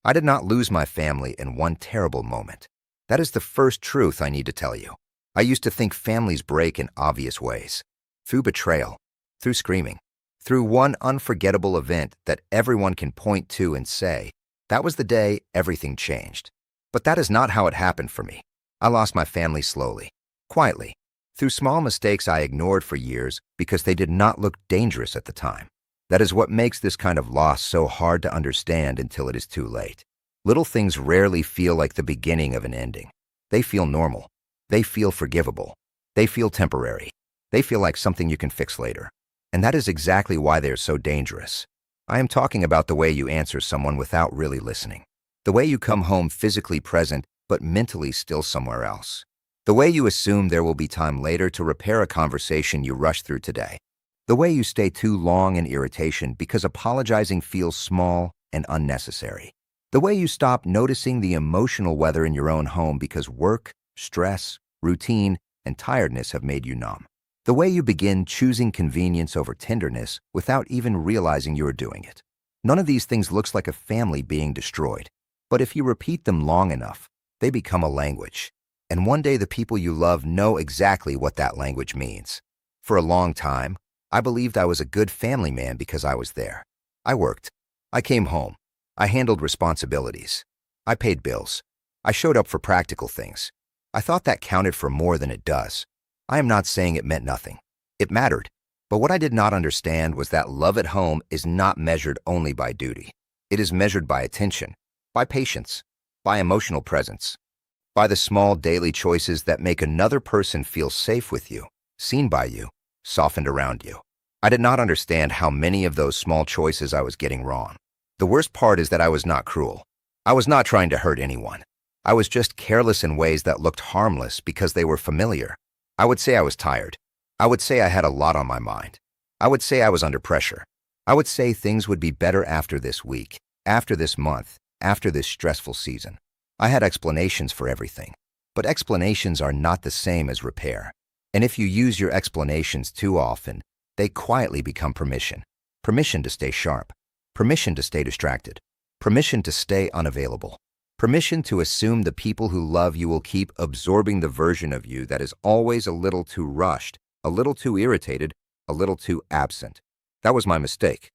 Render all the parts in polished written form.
I did not lose my family in one terrible moment. That is the first truth I need to tell you. I used to think families break in obvious ways. Through betrayal, through screaming, through one unforgettable event that everyone can point to and say, that was the day everything changed. But that is not how it happened for me. I lost my family slowly, quietly, through small mistakes I ignored for years because they did not look dangerous at the time. That is what makes this kind of loss so hard to understand until it is too late. Little things rarely feel like the beginning of an ending. They feel normal. They feel forgivable. They feel temporary. They feel like something you can fix later. And that is exactly why they are so dangerous. I am talking about the way you answer someone without really listening. The way you come home physically present but mentally still somewhere else. The way you assume there will be time later to repair a conversation you rushed through today. The way you stay too long in irritation because apologizing feels small and unnecessary. The way you stop noticing the emotional weather in your own home because work, stress, routine, and tiredness have made you numb. The way you begin choosing convenience over tenderness without even realizing you are doing it. None of these things looks like a family being destroyed. But if you repeat them long enough, they become a language. And one day the people you love know exactly what that language means. For a long time, I believed I was a good family man because I was there. I worked. I came home. I handled responsibilities. I paid bills. I showed up for practical things. I thought that counted for more than it does. I am not saying it meant nothing. It mattered. But what I did not understand was that love at home is not measured only by duty. It is measured by attention, by patience, by emotional presence, by the small daily choices that make another person feel safe with you, seen by you, softened around you. I did not understand how many of those small choices I was getting wrong. The worst part is that I was not cruel. I was not trying to hurt anyone. I was just careless in ways that looked harmless because they were familiar. I would say I was tired. I would say I had a lot on my mind. I would say I was under pressure. I would say things would be better after this week, after this month, after this stressful season. I had explanations for everything. But explanations are not the same as repair. And if you use your explanations too often, they quietly become permission. Permission to stay sharp. Permission to stay distracted. Permission to stay unavailable. Permission to assume the people who love you will keep absorbing the version of you that is always a little too rushed, a little too irritated, a little too absent. That was my mistake.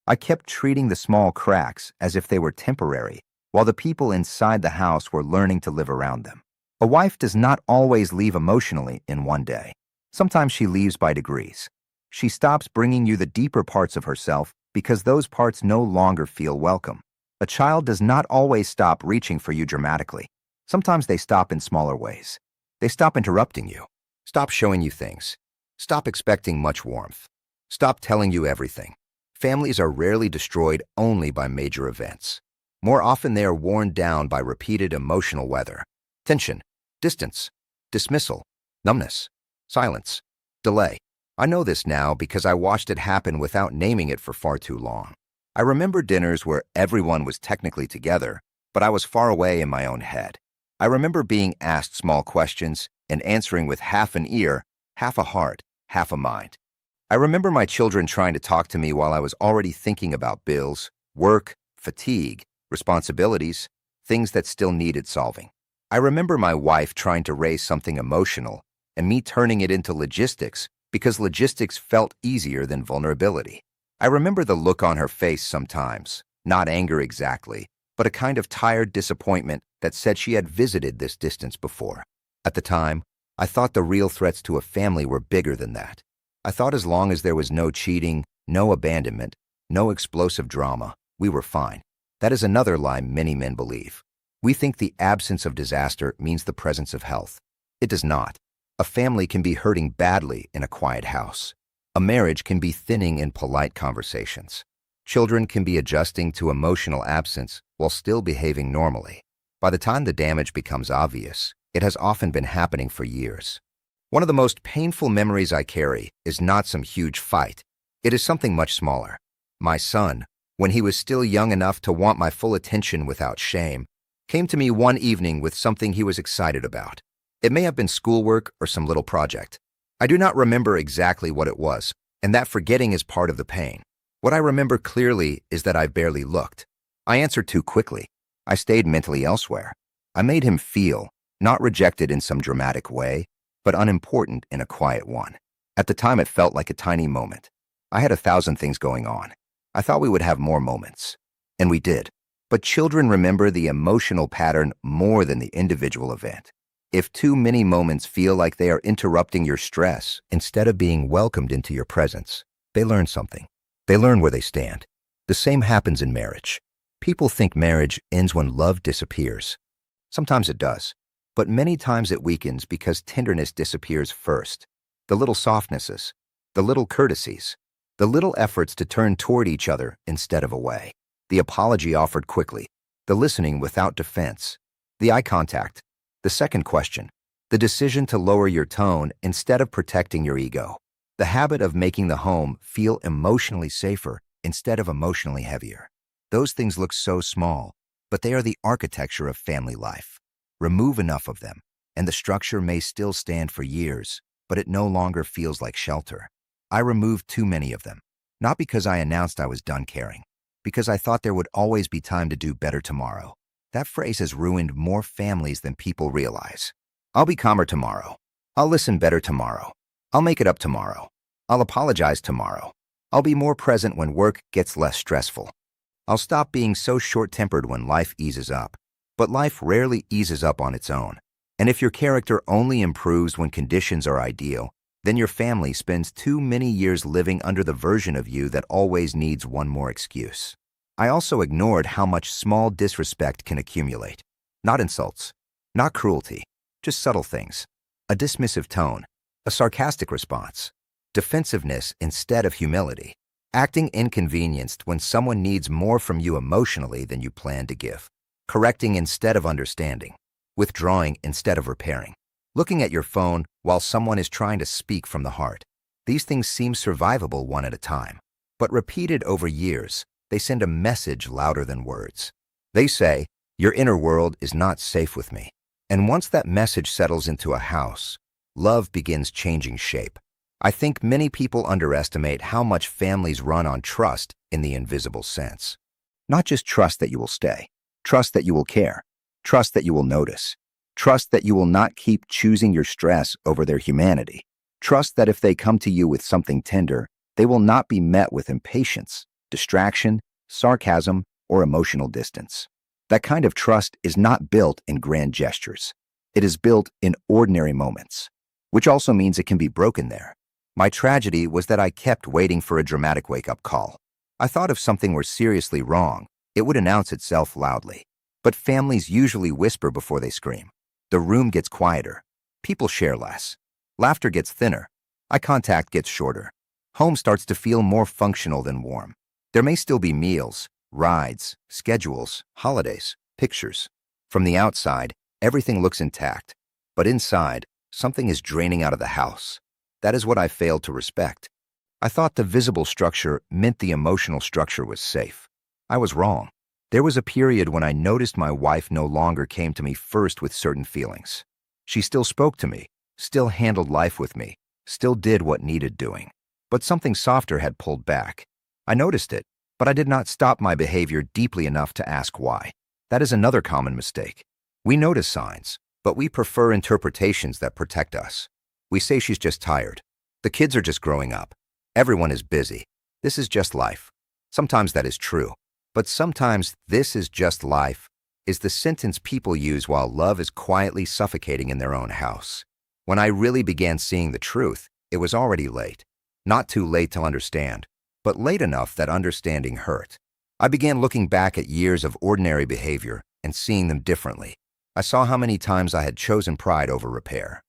I kept treating the small cracks as if they were temporary, while the people inside the house were learning to live around them. A wife does not always leave emotionally in one day. Sometimes she leaves by degrees. She stops bringing you the deeper parts of herself because those parts no longer feel welcome. A child does not always stop reaching for you dramatically. Sometimes they stop in smaller ways. They stop interrupting you. Stop showing you things. Stop expecting much warmth. Stop telling you everything. Families are rarely destroyed only by major events. More often they are worn down by repeated emotional weather. Tension, distance, dismissal, numbness, silence, delay. I know this now because I watched it happen without naming it for far too long. I remember dinners where everyone was technically together, but I was far away in my own head. I remember being asked small questions and answering with half an ear, half a heart, half a mind. I remember my children trying to talk to me while I was already thinking about bills, work, fatigue, responsibilities, things that still needed solving. I remember my wife trying to raise something emotional and me turning it into logistics because logistics felt easier than vulnerability. I remember the look on her face sometimes, not anger exactly, but a kind of tired disappointment that said she had visited this distance before. At the time, I thought the real threats to a family were bigger than that. I thought as long as there was no cheating, no abandonment, no explosive drama, we were fine. That is another lie many men believe. We think the absence of disaster means the presence of health. It does not. A family can be hurting badly in a quiet house. A marriage can be thinning in polite conversations. Children can be adjusting to emotional absence while still behaving normally. By the time the damage becomes obvious, it has often been happening for years. One of the most painful memories I carry is not some huge fight. It is something much smaller. My son, when he was still young enough to want my full attention without shame, came to me one evening with something he was excited about. It may have been schoolwork or some little project. I do not remember exactly what it was, and that forgetting is part of the pain. What I remember clearly is that I barely looked. I answered too quickly. I stayed mentally elsewhere. I made him feel, not rejected in some dramatic way, but unimportant in a quiet one. At the time, it felt like a tiny moment. I had 1,000 things going on. I thought we would have more moments. And we did. But children remember the emotional pattern more than the individual event. If too many moments feel like they are interrupting your stress instead of being welcomed into your presence, they learn something. They learn where they stand. The same happens in marriage. People think marriage ends when love disappears. Sometimes it does, but many times it weakens because tenderness disappears first. The little softnesses, the little courtesies, the little efforts to turn toward each other instead of away, the apology offered quickly, the listening without defense, the eye contact, the second question, the decision to lower your tone instead of protecting your ego, the habit of making the home feel emotionally safer instead of emotionally heavier. Those things look so small, but they are the architecture of family life. Remove enough of them, and the structure may still stand for years, but it no longer feels like shelter. I removed too many of them, not because I announced I was done caring, because I thought there would always be time to do better tomorrow. That phrase has ruined more families than people realize. I'll be calmer tomorrow. I'll listen better tomorrow. I'll make it up tomorrow. I'll apologize tomorrow. I'll be more present when work gets less stressful. I'll stop being so short-tempered when life eases up. But life rarely eases up on its own. And if your character only improves when conditions are ideal, then your family spends too many years living under the version of you that always needs one more excuse. I also ignored how much small disrespect can accumulate. Not insults, not cruelty, just subtle things. A dismissive tone, a sarcastic response, defensiveness instead of humility, acting inconvenienced when someone needs more from you emotionally than you plan to give, correcting instead of understanding, withdrawing instead of repairing, looking at your phone while someone is trying to speak from the heart. These things seem survivable one at a time, but repeated over years, they send a message louder than words. They say, your inner world is not safe with me. And once that message settles into a house, love begins changing shape. I think many people underestimate how much families run on trust in the invisible sense. Not just trust that you will stay, trust that you will care, trust that you will notice, trust that you will not keep choosing your stress over their humanity, trust that if they come to you with something tender, they will not be met with impatience, distraction, sarcasm, or emotional distance. That kind of trust is not built in grand gestures. It is built in ordinary moments, which also means it can be broken there. My tragedy was that I kept waiting for a dramatic wake-up call. I thought if something were seriously wrong, it would announce itself loudly. But families usually whisper before they scream. The room gets quieter. People share less. Laughter gets thinner. Eye contact gets shorter. Home starts to feel more functional than warm. There may still be meals, rides, schedules, holidays, pictures. From the outside, everything looks intact. But inside, something is draining out of the house. That is what I failed to respect. I thought the visible structure meant the emotional structure was safe. I was wrong. There was a period when I noticed my wife no longer came to me first with certain feelings. She still spoke to me, still handled life with me, still did what needed doing. But something softer had pulled back. I noticed it, but I did not stop my behavior deeply enough to ask why. That is another common mistake. We notice signs, but we prefer interpretations that protect us. We say she's just tired. The kids are just growing up. Everyone is busy. This is just life. Sometimes that is true. But sometimes this is just life is the sentence people use while love is quietly suffocating in their own house. When I really began seeing the truth, it was already late. Not too late to understand, but late enough that understanding hurt. I began looking back at years of ordinary behavior and seeing them differently. I saw how many times I had chosen pride over repair.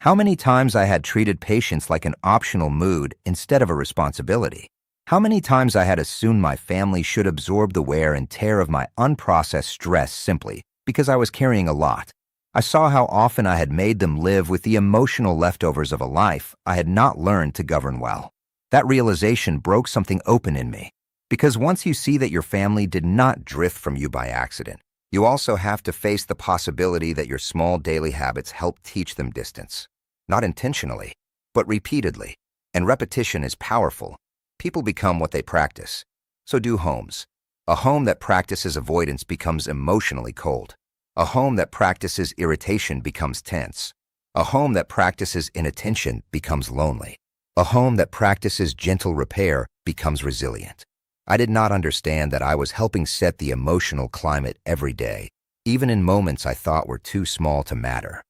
How many times I had treated patience like an optional mood instead of a responsibility. How many times I had assumed my family should absorb the wear and tear of my unprocessed stress simply because I was carrying a lot. I saw how often I had made them live with the emotional leftovers of a life I had not learned to govern well. That realization broke something open in me. Because once you see that your family did not drift from you by accident, you also have to face the possibility that your small daily habits help teach them distance. Not intentionally, but repeatedly. And repetition is powerful. People become what they practice. So do homes. A home that practices avoidance becomes emotionally cold. A home that practices irritation becomes tense. A home that practices inattention becomes lonely. A home that practices gentle repair becomes resilient. I did not understand that I was helping set the emotional climate every day, even in moments I thought were too small to matter.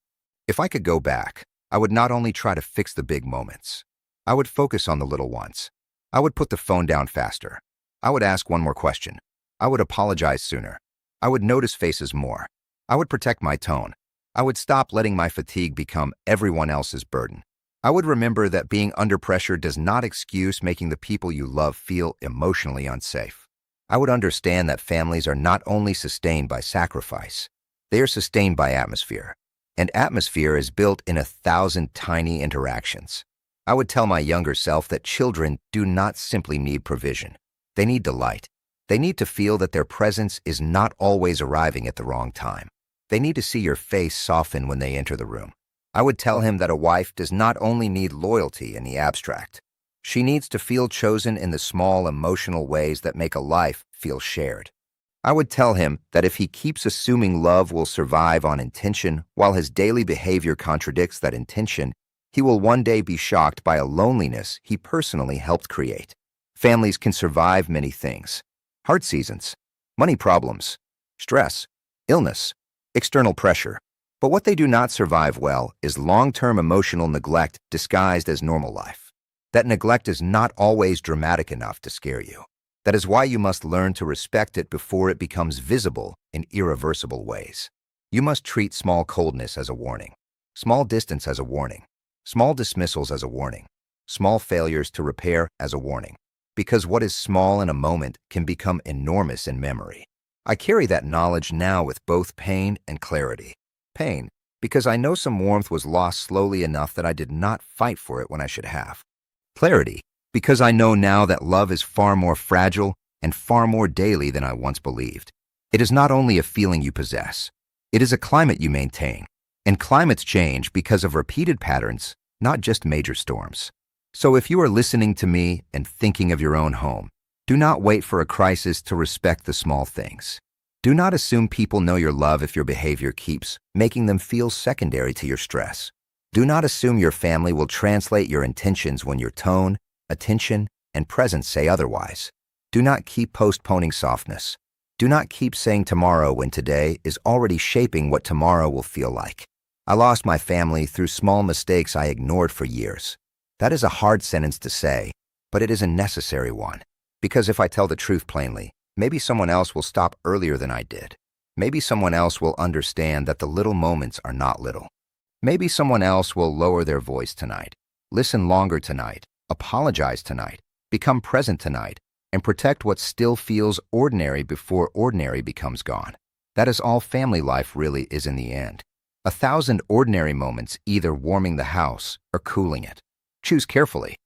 If I could go back, I would not only try to fix the big moments. I would focus on the little ones. I would put the phone down faster. I would ask one more question. I would apologize sooner. I would notice faces more. I would protect my tone. I would stop letting my fatigue become everyone else's burden. I would remember that being under pressure does not excuse making the people you love feel emotionally unsafe. I would understand that families are not only sustained by sacrifice, they are sustained by atmosphere. And atmosphere is built in 1,000 tiny interactions. I would tell my younger self that children do not simply need provision. They need delight. They need to feel that their presence is not always arriving at the wrong time. They need to see your face soften when they enter the room. I would tell him that a wife does not only need loyalty in the abstract. She needs to feel chosen in the small emotional ways that make a life feel shared. I would tell him that if he keeps assuming love will survive on intention while his daily behavior contradicts that intention, he will one day be shocked by a loneliness he personally helped create. Families can survive many things. Heart seasons, money problems, stress, illness, external pressure. But what they do not survive well is long-term emotional neglect disguised as normal life. That neglect is not always dramatic enough to scare you. That is why you must learn to respect it before it becomes visible in irreversible ways. You must treat small coldness as a warning, small distance as a warning, small dismissals as a warning, small failures to repair as a warning. Because what is small in a moment can become enormous in memory. I carry that knowledge now with both pain and clarity. Pain, because I know some warmth was lost slowly enough that I did not fight for it when I should have. Clarity, because I know now that love is far more fragile and far more daily than I once believed. It is not only a feeling you possess. It is a climate you maintain. And climates change because of repeated patterns, not just major storms. So if you are listening to me and thinking of your own home, do not wait for a crisis to respect the small things. Do not assume people know your love if your behavior keeps making them feel secondary to your stress. Do not assume your family will translate your intentions when your tone, attention, and presence say otherwise. Do not keep postponing softness. Do not keep saying tomorrow when today is already shaping what tomorrow will feel like. I lost my family through small mistakes I ignored for years. That is a hard sentence to say, but it is a necessary one. Because if I tell the truth plainly, maybe someone else will stop earlier than I did. Maybe someone else will understand that the little moments are not little. Maybe someone else will lower their voice tonight, listen longer tonight, apologize tonight, become present tonight, and protect what still feels ordinary before ordinary becomes gone. That is all family life really is in the end. 1,000 ordinary moments either warming the house or cooling it. Choose carefully.